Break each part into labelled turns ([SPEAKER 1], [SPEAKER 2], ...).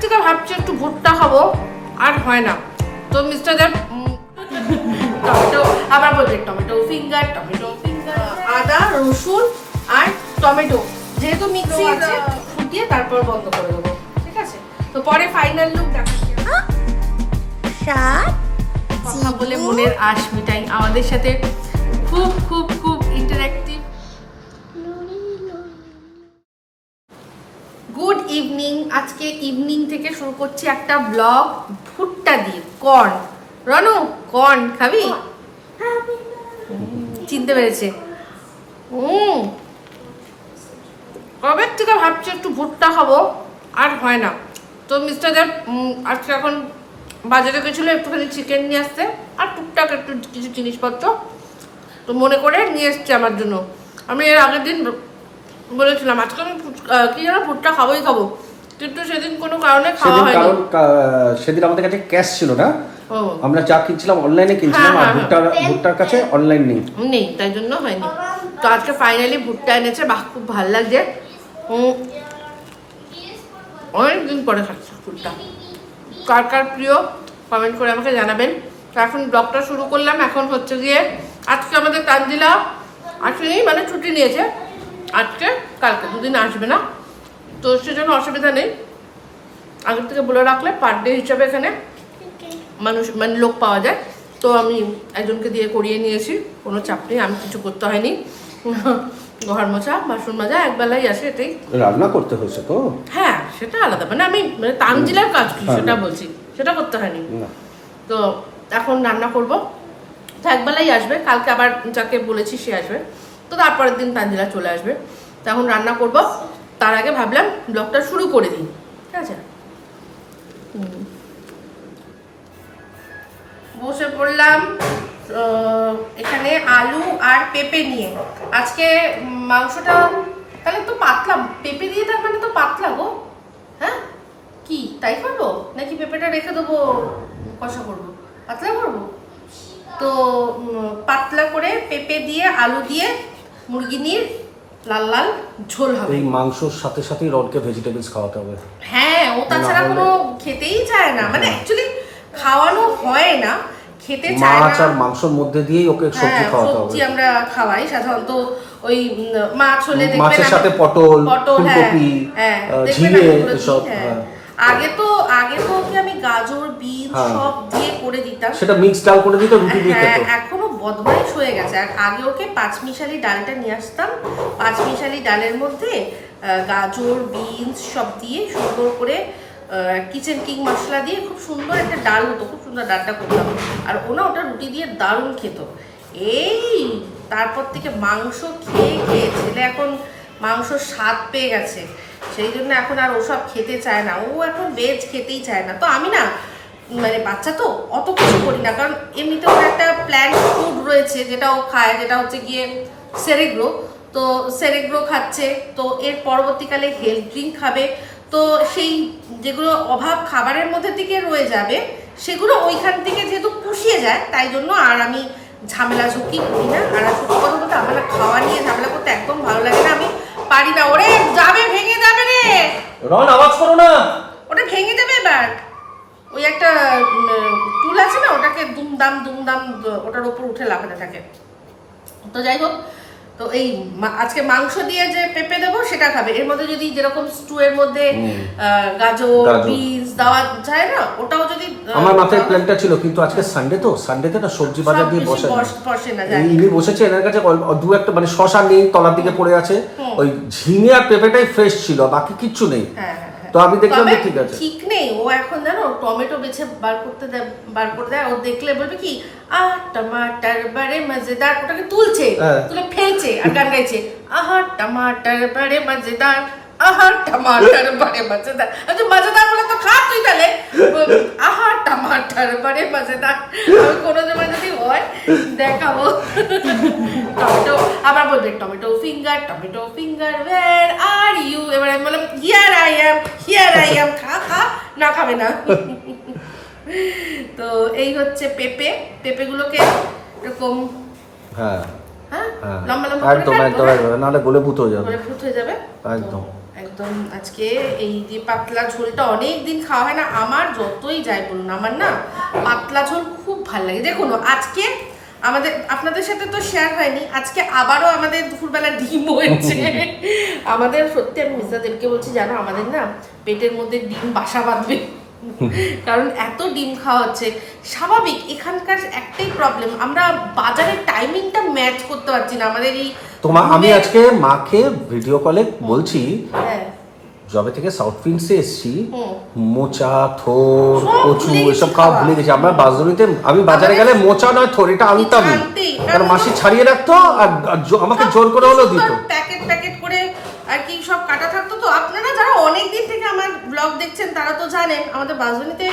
[SPEAKER 1] থেকে ভাবছি একটু ভুট্টা খাবো, আর হয় না। তো মিস্টার দেব টমেটো, আবার বলবে টমেটো ফিঙ্গার, আদা রসুন আর টমেটো যেহেতু মিক্সি আছে ফুটিয়ে তারপর বন্ধ করে দেবো, ঠিক আছে? তো পরে ফাইনাল লুক দেখাচ্ছি। কথা বলে মনের আশ মিটাই, আমাদের সাথে খুব খুব খুব ইন্টারঅ্যাক্টিভ। Good evening. আজকে ইভিনিং থেকে শুরু করছি একটা ব্লগ ভুট্টা দিয়ে, কর্ন। রনু কর্ন খাবি? চিনতে পেরেছে। কবে থেকে ভাবছি একটু ভুট্টা খাবো, আর হয় না। তো মিস্টার দেব আজকে এখন বাজারে গেছিলো একটুখানি চিকেন নিয়ে আসতে, আর টুকটাক একটু কিছু জিনিসপত্র তো মনে করে নিয়ে এসছে আমার জন্য। আমি এর আগের দিন বলেছিলাম আজকে আমি কি যেন ভুট্টা খাবোই খাবো, কিন্তু সেদিন কোনো কারণে খাওয়া হয়নি।
[SPEAKER 2] কারণ সেদিন আমাদের কাছে ক্যাশ ছিল না, আমরা যা কিনছিলাম অনলাইনে কিনছিলাম, আর ভুট্টার কাছে অনলাইন নেই,
[SPEAKER 1] তাই জন্য হয়নি। তো আজকে ফাইনালি ভুট্টা এনেছে, বাহ খুব ভালো লাগছে। অনেকদিন পরে খাচ্ছি ভুট্টা। কার কার প্রিয় কমেন্ট করে আমাকে জানাবেন। তো এখন ব্লগটা শুরু করলাম। এখন হচ্ছে গিয়ে আজকে আমাদের তানজিলা আসেনি, মানে ছুটি নিয়েছে আজকে, কালকে দুদিন আসবে না, তো সেজন্য অসুবিধা নেই। আগের থেকে বলে রাখলে পার ডে হিসাবে এখানে মানুষ মানে লোক পাওয়া যায়। তো আমি একজনকে দিয়ে করিয়ে নিয়েছি, কোনো চাপ নেই, আমি কিছু করতে হয়নি। ঘর মোছা বাসন মাজা একবেলাই আসে, এটাই।
[SPEAKER 2] রান্না করতে হয়েছে তো? হ্যাঁ,
[SPEAKER 1] সেটা আলাদা, মানে আমি মানে তানজিলার কাজ কি সেটা বলছি, সেটা করতে হয়নি। তো এখন রান্না করব, তো একবেলাই আসবে, কালকে আবার যাকে বলেছি সে আসবে, তো তারপরের দিন তানজিলা চলে আসবে। তো এখন রান্না করব, তার আগে ভাবলাম ব্লগটা শুরু করে দিই, ঠিক আছে? বসে পড়লাম এখানে আলু আর পেঁপে নিয়ে। আজকে মাংসটা তাহলে তো পাতলা, পেঁপে দিয়ে তার মানে তো পাতলা গো। হ্যাঁ কি তাই করবো নাকি পেঁপেটা রেখে দেবো, কষা করবো, পাতলা করবো? তো পাতলা করে পেঁপে দিয়ে আলু দিয়ে মুরগি নিয়ে লাল লাল ঝোল হবে।
[SPEAKER 2] এই মাংসর সাথে সাথেই রনকে ভেজিটেবলস খাওয়াতে হবে।
[SPEAKER 1] হ্যাঁ, ও তাছাড়া কোনো খেতেই চায় না, মানে অ্যাকচুয়ালি খাওয়ানো হয় না, খেতে চায় না।
[SPEAKER 2] মাছ আর মাংসের মধ্যে দিয়েই ওকে সবজি খাওয়াতে হবে।
[SPEAKER 1] সবজি আমরা খাওয়াই সাধারণত, ওই মাছ হলে দেখবেন
[SPEAKER 2] মাছের সাথে পটল, ফুলকপি, ঝিঙে এসব।
[SPEAKER 1] আগে তো ওকে আমি গাজর বিনস সব দিয়ে করে দিতাম,
[SPEAKER 2] সেটা মিক্স ডাল করে দিত, রুটি দিয়ে খেত।
[SPEAKER 1] এখনো বদমাইশ হয়ে গেছে। আর আগে ওকে পাঁচমিশালি ডালটা নিয়ে আসতাম, পাঁচমিশালি ডালের মধ্যে গাজর বিনস সব দিয়ে সুন্দর করে কিচেন কিং মশলা দিয়ে খুব সুন্দর একটা ডাল হতো, খুব সুন্দর ডালটা করতাম। আর ওটা রুটি দিয়ে দারুণ খেত। এই তারপর থেকে মাংস খেয়ে খেয়ে ছেলে এখন মাংসর স্বাদ পেয়ে গেছে, সেই জন্য এখন আর ওসব খেতে চায় না, ও এখন ভেজ খেতেই চায় না। তো আমি না মানে বাচ্চা তো অত কিছু করি না, কারণ এমনিতে ওর একটা প্ল্যান্ট ফুড রয়েছে যেটা ও খায়, যেটা হচ্ছে গিয়ে সেরেগ্রো। তো সেরেগ্রো খাচ্ছে, তো এর পরবর্তীকালে হেলথ ড্রিঙ্ক খাবে। তো সেই যেগুলো অভাব খাবারের মধ্যে থেকে রয়ে যাবে সেগুলো ওইখান থেকে যেহেতু পুষিয়ে যায়, তাই জন্য আর আমি ঝামেলা ঝুঁকি করি না। আর সত্যি কথা বলতে আমার খাওয়া নিয়ে ঝামেলা করতে একদম ভালো লাগে না, আমি পারি না। ওরে যাবে, ভেঙে যাবে রে
[SPEAKER 2] রন, আওয়াজ করো না,
[SPEAKER 1] ওটা ভেঙে যাবে। এবার ওই একটা টুল আছে না, ওটাকে দুমদাম ওটার উপর উঠে লাফাতে থাকে। তো যাই হোক, তো এই আজকে মাংস দিয়ে যে পেঁপে দেবো সেটা খাবে। এর মধ্যে যদি যেরকম স্টু এর মধ্যে গাজর বিনস দেওয়া যায় না, ওটাও যদি
[SPEAKER 2] আমার মাথায় প্ল্যানটা ছিল, কিন্তু আজকে সানডে তো, সানডেতে না সবজি বাজার দিয়ে বসে
[SPEAKER 1] না।
[SPEAKER 2] ইনি বসেছে, এনার কাছে দু একটা মানে শশা নেই, তলার দিকে পড়ে আছে, ওই ঝিঙে আর পেঁপেটাই ফ্রেশ ছিল, বাকি কিচ্ছু নেই। তো আমি দেখলাম যে ঠিক আছে,
[SPEAKER 1] ঠিক নেই। ও এখন জানো টমেটো বেছে বার করে দেয়, ও দেখলে বলবে কি আহ টমাটার বারে মজেদার, ওটাকে তুলে ফেলছে আর গান গাইছে আহা টমাটার বারে মজেদার, আহা টমাটার বারে মজেদার। আচ্ছা মজেদার বলে তো খা তুই তাহলে, আহা টমাটার বারে মজেদার। আমি কোনো সময় যদি হয় দেখাবো। টমেটো আবার বলবে tomato finger where are you. এবার আমি বললাম হিয়ার আই অ্যাম, খা না, খাবে না। তো এই হচ্ছে পেঁপেগুলোকে এরকম লম্বা লম্বা
[SPEAKER 2] একদম নাহলে গলে ভূত হয়ে যাবে,
[SPEAKER 1] একদম একদম আজকে এই যে পাতলা ঝোলটা অনেক দিন খাওয়া হয় না, আমার যতই যাই বলুন আমার না পাতলা ঝোল খুব ভালো লাগে। দেখুন আজকে আমাদের আপনাদের সাথে তো শেয়ার হয়নি, আজকে আবারও আমাদের দুপুরবেলা ডিম হয়েছে। আমাদের সত্যি আমি মিস্টারদেবকে বলছি জানো আমাদের না পেটের মধ্যে ডিম বাসা বাঁধবে, কারণ এত ডিম খাওয়া হচ্ছে। স্বাভাবিক, এখানকার একটাই প্রবলেম, আমরা বাজারের টাইমিংটা ম্যাচ করতে পারছি না আমাদের এই
[SPEAKER 2] আমি আজকে মাকে ভিডিও কলে বলছি
[SPEAKER 1] হ্যাঁ
[SPEAKER 2] যবে থেকে সাউথ ফিল্ডসে এসেছি মোচা থোর কচু এসব খাওয়া ভুলে গেছি। আমরা বাজারিতে আমি বাজারে গেলে মোচা নয় থোর এটা আনতামই, কারণ মাসি ছাড়িয়ে রাখতো আর আমাকে জোর করে হলেও দিত।
[SPEAKER 1] প্যাকেট প্যাকেট করে আর কি সব কাটা থাকতো। তো আপনারা যারা অনেক দিন থেকে আমার ব্লগ দেখছেন তারা তো জানেন আমাদের বাজারিতে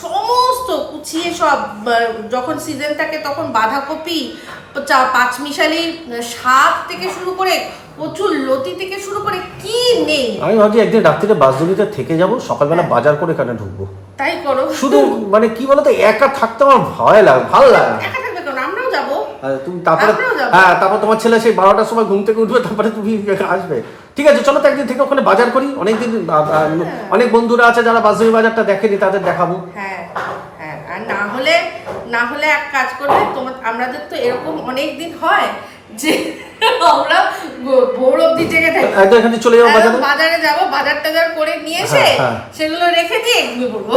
[SPEAKER 1] সমস্ত কুচিয়ে সব যখন সিজন থাকে তখন বাঁধাকপি, পাঁচমিশালি শাক থেকে শুরু করে প্রচুর লতি থেকে শুরু করে কি নেই।
[SPEAKER 2] আমি ভাবছি একদিন রাত্রিতে বাসজনিতে থেকে যাব, সকালবেলা বাজার করে এখানে ঢুকবো।
[SPEAKER 1] তাই করো।
[SPEAKER 2] শুধু মানে কি বলতো একা থাকতে আমার ভয় লাগে, ভালো লাগে না।
[SPEAKER 1] একা থাকবে কেন, আমরাও যাবো।
[SPEAKER 2] তুমি তারপরে হ্যাঁ তারপর তোমার ছেলে সেই 12টার সময় ঘুম থেকে উঠবে, তারপরে তুমি আসবে। ঠিক আছে চলো তো একদিন থেকে ওখানে বাজার করি, অনেকদিন অনেক বন্ধুরা আছে যারা বাসজনি বাজারটা দেখেনি তাদের দেখাবো।
[SPEAKER 1] হ্যাঁ হ্যাঁ, আর না হলে এক কাজ করবে, আমাদের তো এরকম অনেক দিন হয় যে আমরা ভোর অবধি জেগে থাকি,
[SPEAKER 2] একদম এখানে চলে যাবো
[SPEAKER 1] বাজারে যাবো, বাজার টাজার করে নিয়ে এসে সেগুলো রেখে দিয়ে ঘুমিয়ে পড়বো।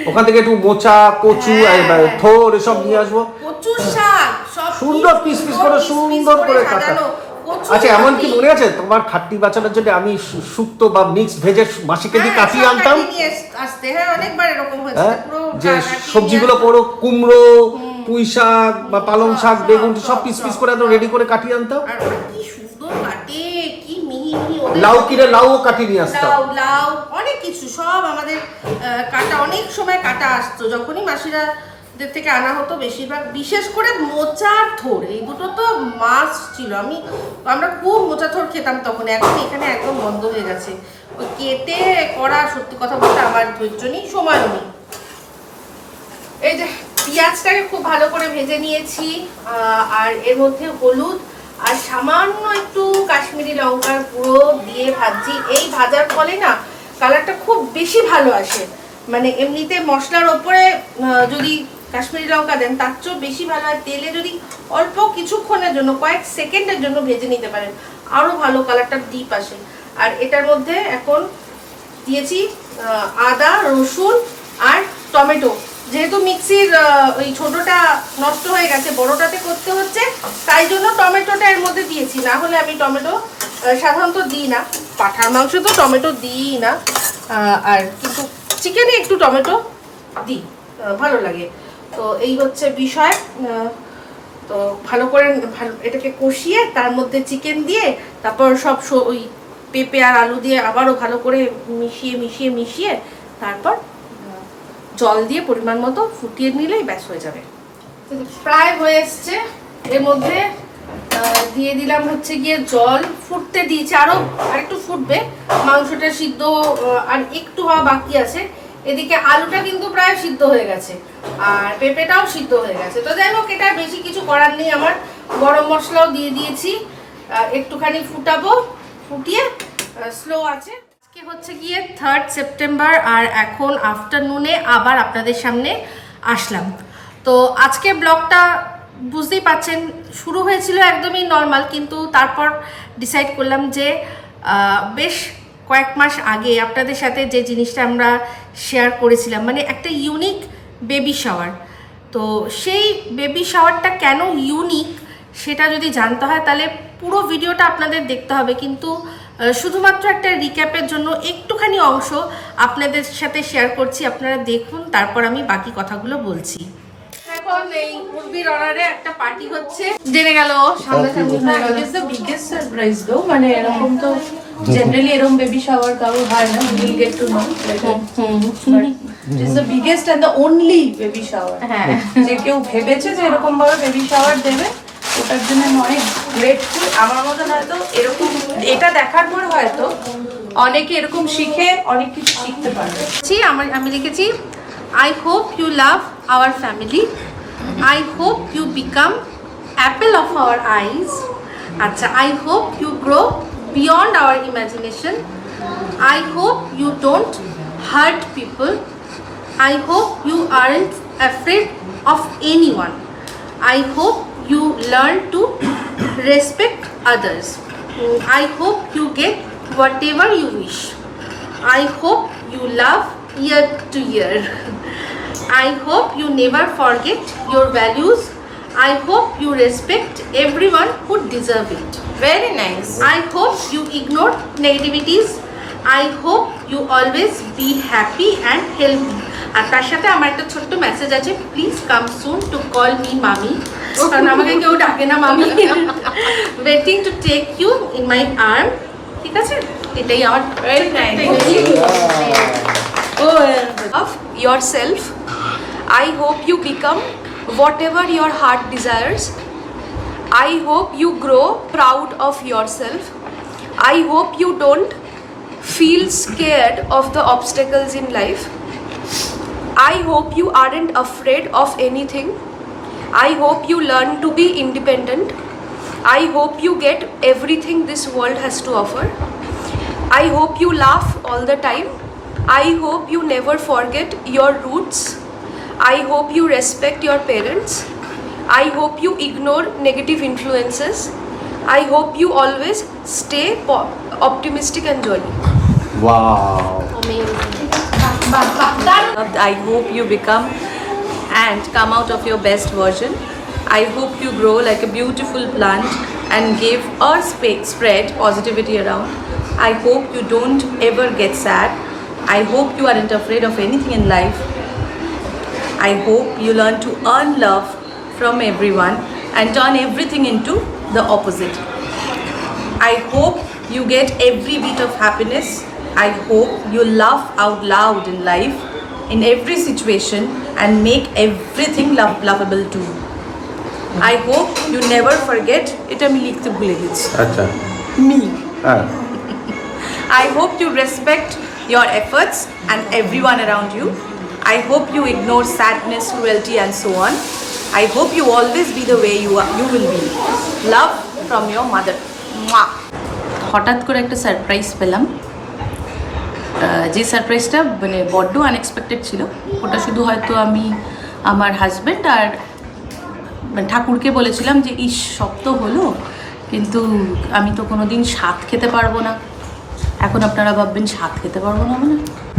[SPEAKER 2] ওখান থেকে একটু মোচা কচু থোর এসব নিয়ে আসবো,
[SPEAKER 1] কচুর শাক সব
[SPEAKER 2] সুন্দর পিস পিস করে সুন্দর করে কাটা। আচ্ছা এমন কি মনে আছে তোমার খাট্টি বাঁচানোর জন্য আমি শুক্তো বা মিক্স ভেজে মাসিকে দিয়ে কাটিয়ে আনতাম?
[SPEAKER 1] হ্যাঁ অনেকবার এরকম হয়েছে,
[SPEAKER 2] যে সবজিগুলো পুরো কুমড়ো পুঁই শাক বা পালং শাক বেগুন সব পিস পিস করে একদম রেডি করে কাটিয়ে আনতাম।
[SPEAKER 1] আর কি সুন্দর কাটে, কি মিহি মিহি।
[SPEAKER 2] লাউ কিনে লাউও কাটিয়ে নিয়ে আসতাম,
[SPEAKER 1] লাউ অনেক কিছু সব আমাদের কাটা, অনেক সময় কাটা আসতো যখনই মাসিরা থেকে আনা হতো বেশিরভাগ, বিশেষ করে মোচা থোর এই দুটো তো মাছ ছিল। আমরা খুব মোচা থোর খেতাম তখন, এখন এখানে একদম বন্ধ হয়ে গেছে। ওই কেটে করা সত্যি কথা বলতে আমার ধৈর্য নেই, সময় নেই। এই যে পেঁয়াজটাকে খুব ভালো করে ভেজে নিয়েছি, আর এর মধ্যে হলুদ আর সামান্য একটু কাশ্মীরি লঙ্কার গুঁড়ো দিয়ে ভাজছি। এই ভাজার ফলে না কালারটা খুব বেশি ভালো আসে, মানে এমনিতে মশলার ওপরে যদি কাশ্মীরি লঙ্কা দেন তার চেয়েও বেশি ভালো হয়। তেলে যদি অল্প কিছুক্ষণের জন্য কয়েক সেকেন্ডের জন্য ভেজে নিতে পারেন আরও ভালো কালারটা ডিপ আসে। আর এটার মধ্যে এখন দিয়েছি আদা রসুন আর টমেটো। যেহেতু মিক্সির ওই ছোটটা নষ্ট হয়ে গেছে, বড়টাতে করতে হচ্ছে, তাই জন্য টমেটোটা এর মধ্যে দিয়েছি। না হলে আমি টমেটো সাধারণত দিই না, পাঁঠার মাংস তো টমেটো দিই না, আর কিন্তু চিকেনে একটু টমেটো দিই, ভালো লাগে। তো এই হচ্ছে বিষয়। তো ভালো করে এটাকে কষিয়ে তার মধ্যে চিকেন দিয়ে তারপর সব ওই পেঁপে আর আলু দিয়ে আবারও ভালো করে মিশিয়ে তারপর জল দিয়ে পরিমাণ মতো ফুটিয়ে নিলেই ব্যাস হয়ে যাবে। প্রায় হয়ে এসছে, এর মধ্যে দিয়ে দিলাম হচ্ছে গিয়ে জল, ফুটতে দিয়েছি, আরেকটু ফুটবে, মাংসটা সিদ্ধ আর একটু হওয়া বাকি আছে। এদিকে আলুটা কিন্তু প্রায় সিদ্ধ হয়ে গেছে আর পেঁপেটাও সিদ্ধ হয়ে গেছে। তো যাই হোক এটা বেশি কিছু করার নেই, আমার গরম মশলাও দিয়ে দিয়েছি, একটুখানি ফুটাবো, ফুটিয়ে স্লো আছে। আজকে হচ্ছে গিয়ে 3rd সেপ্টেম্বর আর এখন আফটারনুনে আবার আপনাদের সামনে আসলাম। তো আজকে ব্লগটা বুঝতেই পাচ্ছেন শুরু হয়েছিল একদমই নর্মাল, কিন্তু তারপর ডিসাইড করলাম যে বেশ কয়েক মাস আগে আপনাদের সাথে যে জিনিসটা আমরা শেয়ার করেছিলাম, মানে একটা ইউনিক বেবি শাওয়ার। তো সেই বেবি শাওয়ারটা কেন ইউনিক সেটা যদি জানতে হয় তাহলে পুরো ভিডিওটা আপনাদের দেখতে হবে, কিন্তু শুধুমাত্র একটা রিক্যাপের জন্য একটুখানি অংশ আপনাদের সাথে শেয়ার করছি, আপনারা দেখুন, তারপর আমি বাকি কথাগুলো বলছি। এখন এই মুরগির অর্ডারে একটা পার্টি হচ্ছে, জেনে গেল সামনাসামনি হয়ে গেল।
[SPEAKER 3] ইটস দ্য বিগেস্ট সারপ্রাইজ দো, মানে এরকম তো জেনারেলি এরকম বেবি শাওয়ার কারো হয় না, will get to know, it is the biggest and the only baby shower.
[SPEAKER 1] হ্যাঁ,
[SPEAKER 3] যে কেউ ভেবেছে যে এরকম ভাবে বেবি শাওয়ার দেবে ওটার জন্য আমি অনেক গ্রেটফুল। আমার মতন হয়তো এরকম এটা দেখার পর হয়তো অনেকে এরকম শিখে অনেক কিছু শিখতে পারবে।
[SPEAKER 1] আমি লিখেছি, I hope you love our family, I hope you become apple of our eyes, আচ্ছা, I hope you grow beyond our imagination. I hope you don't hurt people. I hope you aren't afraid of anyone. I hope you learn to respect others. I hope you get whatever you wish. I hope you love year to year. I hope you never forget your values. I hope you respect everyone who deserve it.
[SPEAKER 3] Very nice.
[SPEAKER 1] I hope you ignore negativities. I hope you always be happy and healthy. আর তার সাথে আমার একটা ছোট্ট message আছে, please come soon to call me মামি, কারণ আমাকে কেউ ডাকে না মামি। Waiting to take you in my arm. ঠিক আছে, এটাই আমার
[SPEAKER 3] Very nice. Love yourself. I hope you become whatever your heart desires. I hope you grow proud of yourself. I hope you don't feel scared of the obstacles in life. I hope you aren't afraid of anything. I hope you learn to be independent. I hope you get everything this world has to offer. I hope you laugh all the time. I hope you never forget your roots. I hope you respect your parents. I hope you ignore negative influences. I hope you always stay optimistic and jolly.
[SPEAKER 2] Wow.
[SPEAKER 3] I hope you become and come out of your best version. I hope you grow like a beautiful plant and give or spread positivity around. I hope you don't ever get sad. I hope you aren't afraid of anything in life. I hope you learn to earn love from everyone and turn everything into the opposite. I hope you get every bit of happiness. I hope you laugh out loud in life, in every situation, and make everything lovable too. I hope you never forget it. আমি লিখতে ভুলে গেছি।
[SPEAKER 2] আচ্ছা।
[SPEAKER 3] Me.
[SPEAKER 2] হ্যাঁ।
[SPEAKER 3] I hope you respect your efforts and everyone around you. I hope you ignore sadness, cruelty, and so on. I hope you always be the way you will be. Love from your mother. Mwah. হঠাৎ করে একটা surprise পেলাম, যে সারপ্রাইজটা মানে বড্ড unexpected ছিল। ওটা শুধু হয়তো আমি আমার হাজব্যান্ড আর মানে ঠাকুরকে বলেছিলাম যে ইস সব তো হলো, কিন্তু আমি তো কোনো দিন স্বাদ খেতে পারবো না। এখন আপনারা ভাববেন স্বাদ খেতে পারবো না মানে,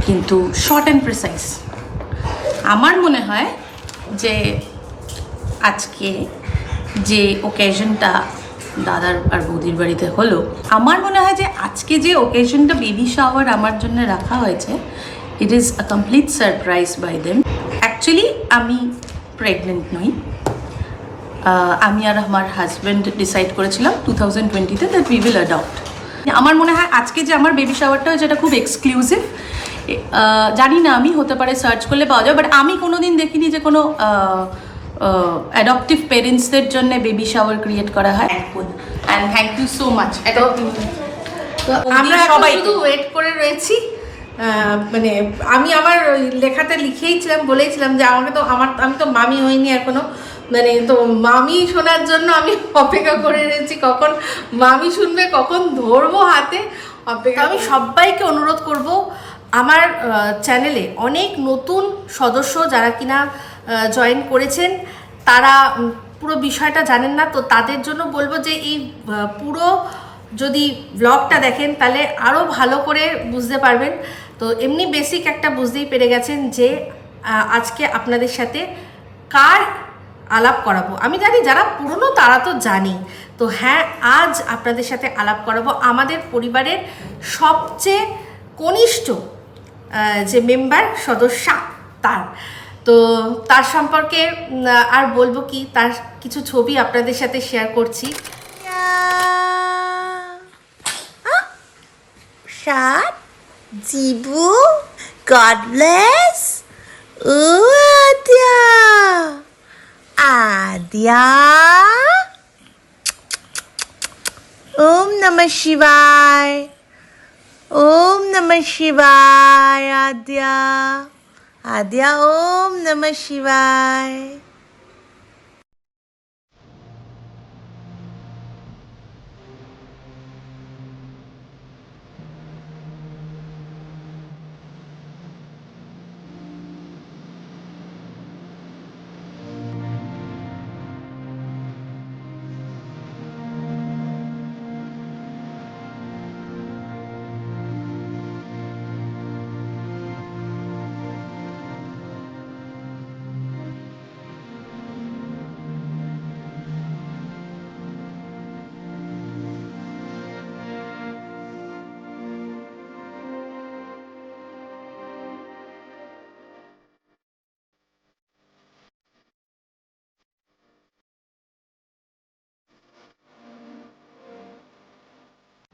[SPEAKER 3] কিন্তু শর্ট অ্যান্ড প্রিসাইজ আমার মনে হয় যে আজকে যে ওকেশনটা দাদার আর বৌদির বাড়িতে হলো, আমার মনে হয় যে আজকে যে ওকেশনটা বেবি শাওয়ার আমার জন্য রাখা হয়েছে, it is a complete surprise by them. Actually আমি প্রেগনেন্ট নই, আমি আর আমার হাজব্যান্ড ডিসাইড করেছিলাম 2020-তে দ্যাট উই উইল অ্যাডপ্ট। আমার মনে হয় আজকে যে আমার বেবি শাওয়ারটা হয়েছে এটা খুব এক্সক্লুসিভ। জানি না, আমি হতে পারে সার্চ করলে পাওয়া যায়, বাট আমি কোনো দিন দেখিনি যে কোনো অ্যাডপটিভ পেরেন্টসদের জন্য বেবি শাওয়ার ক্রিয়েট করা হয়। And thank you so much.
[SPEAKER 1] আমরা সবাই শুধু ওয়েট করে রয়েছি। মানে আমি আমার লেখাতে লিখেইছিলাম, বলেইছিলাম যে আমাকে তো আমি তো মামি হইনি এখনো, মানে তো মামি শোনার জন্য আমি অপেক্ষা করে রয়েছি, কখন মামি শুনবে, কখন ধরবো হাতে অপেক্ষা। আমি সবাইকে অনুরোধ করব, আমার চ্যানেলে অনেক নতুন সদস্য যারা কিনা জয়েন করেছেন, তারা পুরো বিষয়টা জানেন না, তো তাদের জন্য বলবো যে এই পুরো যদি ব্লগটা দেখেন তাহলে আরও ভালো করে বুঝতে পারবেন। তো এমনি বেসিক একটা বুঝতেই পেরে গেছেন যে আজকে আপনাদের সাথে কার আলাপ করাবো। আমি জানি যারা পুরনো তারা তো জানি, তো হ্যাঁ আজ আপনাদের সাথে আলাপ করাবো আমাদের পরিবারের সবচেয়ে কনিষ্ঠ যে মেম্বার সদস্যা তার সম্পর্কে আর বলবো কি, তার কিছু ছবি আপনাদের সাথে শেয়ার করছি।
[SPEAKER 4] Shad, Jibu, God bless. Adya. Adya. Om Namah Shivaya. Om Namah Shivaya, Adya. Adya, Om Namah Shivaya.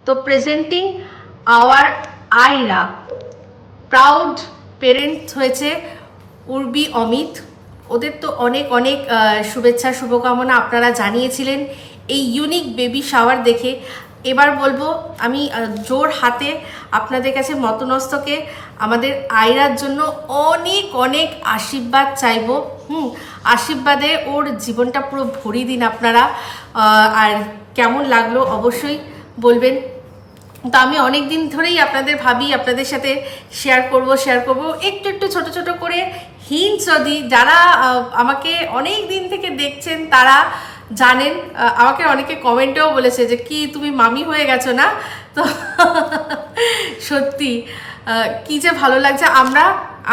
[SPEAKER 1] তো presenting our Aira, proud parents হয়েছে উর্বি অমিত। ওদের তো অনেক অনেক শুভেচ্ছা শুভকামনা আপনারা জানিয়েছিলেন এই ইউনিক বেবি শাওয়ার দেখে। এবার বলবো আমি জোর হাতে আপনাদের কাছে মতনস্তকে আমাদের আয়রার জন্য অনেক অনেক আশীর্বাদ চাইবো। আশীর্বাদে ওর জীবনটা পুরো ভরিয়ে দিন আপনারা। আর কেমন লাগলো অবশ্যই বলবেন। তো আমি অনেক দিন ধরেই আপনাদের ভাবি, আপনাদের সাথে শেয়ার করব একটু একটু ছোট ছোট করে হিন্টস যদি যারা আমাকে অনেক দিন থেকে দেখছেন তারা জানেন। আমাকে অনেকে কমেন্টেও বলেছে যে কি তুমি মামি হয়ে গেছো না? তো সত্যি কি যে ভালো লাগছে।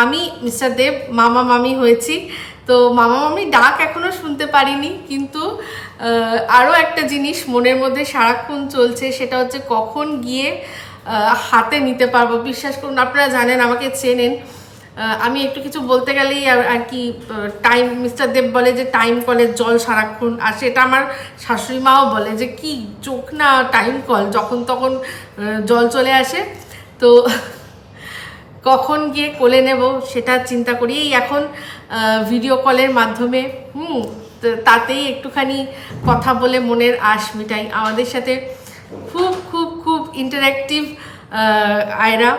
[SPEAKER 1] আমি মিস্টার দেব মামা মামি হয়েছি। তো মামা মামি ডাক এখনো শুনতে পারিনি, কিন্তু আরও একটা জিনিস মনের মধ্যে সারাক্ষণ চলছে, সেটা হচ্ছে কখন গিয়ে হাতে নিতে পারবো। বিশ্বাস করুন, আপনারা জানেন, আমাকে চেনেন, আমি একটু কিছু বলতে গেলেই আর কি টাইম, মিস্টার দেব বলে যে টাইম কলের জল সারাক্ষণ, আর সেটা আমার শাশুড়ি মাও বলে যে কি চোখ না টাইম কল, যখন তখন জল চলে আসে। তো কখন গিয়ে কোলে নেব সেটা চিন্তা করি। এই এখন ভিডিও কলের মাধ্যমে তাতেই একটুখানি কথা বলে মনের আশ মিটাই। আমাদের সাথে খুব খুব খুব ইন্টারেক্টিভ আয়রা।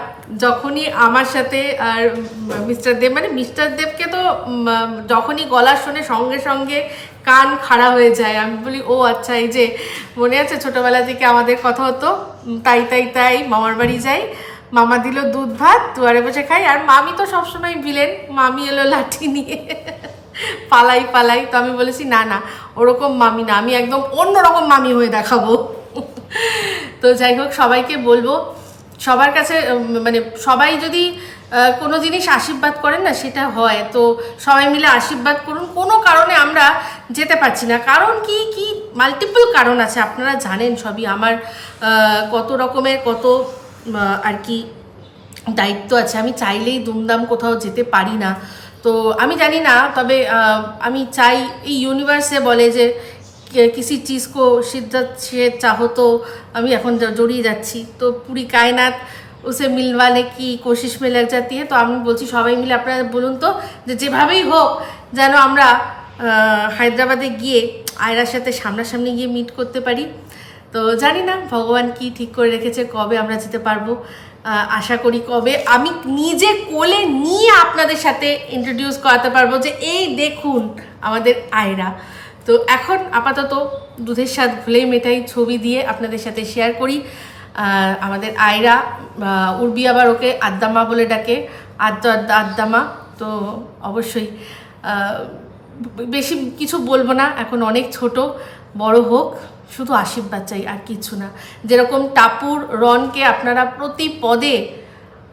[SPEAKER 1] যখনই আমার সাথে আর মিস্টার দেব, মানে মিস্টার দেবকে তো যখনই গলা শোনে সঙ্গে সঙ্গে কান খাড়া হয়ে যায়। আমি বলি ও আচ্ছা, এই যে মনে আছে ছোটোবেলা থেকে আমাদের কথা হতো, তাই মামার বাড়ি যাই, মামা দিল দুধ ভাত, দুয়ারে বসে খাই। আর মামি তো সবসময় ভিলেন, মামি এলো লাঠি নিয়ে পালাই। তো আমি বলেছি না ওরকম মামি না, আমি একদম অন্যরকম মামি হয়ে দেখাবো। তো যাই হোক, সবাইকে বলবো, সবার কাছে মানে সবাই যদি কোনো জিনিস আশীর্বাদ করেন না সেটা হয়। তো সবাই মিলে আশীর্বাদ করুন। কোনো কারণে আমরা যেতে পারছি না, কারণ কি মাল্টিপল কারণ আছে, আপনারা জানেন সবই। আমার কত রকমের কত আর কি দায়িত্ব আছে, আমি চাইলেই দুমদাম কোথাও যেতে পারি না। তো আমি জানি না, তবে আমি চাই, এই ইউনিভার্সে বলে যে किसी चीज़ को शिद्दत से चाहो तो আমি এখন জড়িয়ে যাচ্ছি, তো পুরি কায়নাত উসে মিলওয়ানে কি কোশিশ में लग जाती है। তো আমি বলছি সবাই মিলে আপনারা বলুন তো যে যেভাবেই হোক যেন আমরা হায়দ্রাবাদে গিয়ে আয়রার সাথে সামনাসামনি গিয়ে মিট করতে পারি। তো জানি না ভগবান কি ঠিক করে রেখেছে, কবে আমরা যেতে পারবো। আশা করি কবে আমি নিজে কোলে নিয়ে আপনাদের সাথে ইন্ট্রোডিউস করাতে পারবো যে এই দেখুন আমাদের আয়রা। তো এখন আপাতত দুধের স্বাদ ভুলেই মেটাই ছবি দিয়ে আপনাদের সাথে শেয়ার করি। আমাদের আয়রা, উর্বি আবার ওকে আদ্দামা বলে ডাকে, আদ্দামা। তো অবশ্যই বেশি কিছু বলবো না, এখন অনেক ছোট, বড় হোক, শুধু আশীর্বাদ চাই আর কিছু না। যেরকম টাপুর রনকে আপনারা প্রতি পদে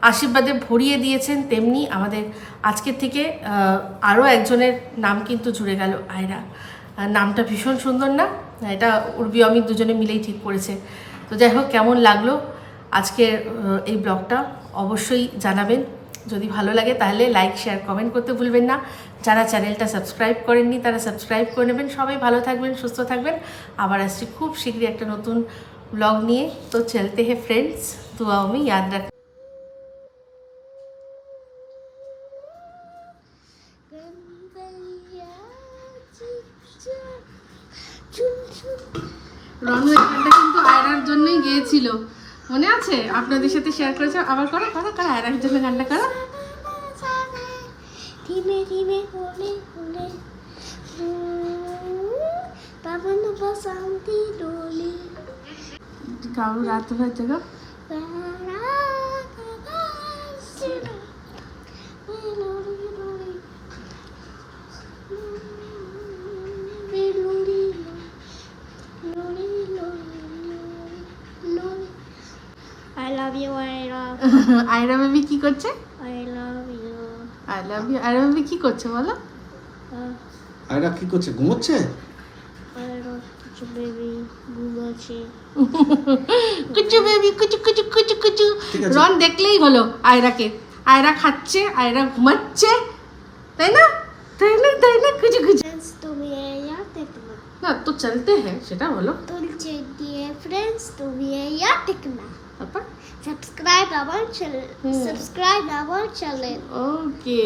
[SPEAKER 1] আশীর্বাদে ভরিয়ে দিয়েছেন, তেমনি আমাদের আজকের থেকে আরও একজনের নাম কিন্তু জুড়ে গেল আয়রা। নামটা ভীষণ সুন্দর না? এটা উর্বি অমিত দুজনে মিলেই ঠিক করেছে। তো যাই হোক, কেমন লাগলো আজকের এই ব্লগটা অবশ্যই জানাবেন। যদি ভালো লাগে তাহলে লাইক শেয়ার কমেন্ট করতে ভুলবেন না। যারা চ্যানেলটা সাবস্ক্রাইব করেননি তারা সাবস্ক্রাইব করে নেবেন। সবাই ভালো থাকবেন, সুস্থ থাকবেন। আবার আসছি খুব শীঘ্রই একটা নতুন ব্লগ নিয়ে। তো চলতে হে ফ্রেন্ডস, দুআও মে ইয়াদ রাখ। রনু এই গানটা কিন্তু আয়রার জন্যই গিয়েছিল, মনে আছে? আপনাদের সাথে শেয়ার করেছে। আবার করো আয়রার জন্য গানটা করো।
[SPEAKER 5] ধীমে ধীমে বলে বলে পাবন বসন্তি ডোলে
[SPEAKER 1] গাও রাত ভর জাগো।
[SPEAKER 5] I love you, Aira.
[SPEAKER 1] Aira baby কি করছে?
[SPEAKER 5] I love you.
[SPEAKER 1] I love you. Aira baby কি করছে বলো?
[SPEAKER 2] আয়রা কি করছে? ঘুমোচ্ছে?
[SPEAKER 5] Aira, কিছু বেবি ঘুমাচ্ছে।
[SPEAKER 1] কুচু বেবি কুচু কুচু কুচু কুচু।
[SPEAKER 2] ঠিক আছে।
[SPEAKER 1] রন দেখলেই হলো আয়রাকে। আয়রা খাচ্ছে, আয়রা ঘুমাচ্ছে, তাই না? কুচু কুচু।
[SPEAKER 5] Dance তুমি ইয়াতে তোমার
[SPEAKER 1] না তো চলতে হ্যাঁ সেটা বলো।
[SPEAKER 5] तुलचे डियर फ्रेंड्स तो ये याद रखना
[SPEAKER 1] তারপর
[SPEAKER 5] subscribe our channel
[SPEAKER 1] subscribe
[SPEAKER 5] our channel
[SPEAKER 1] okay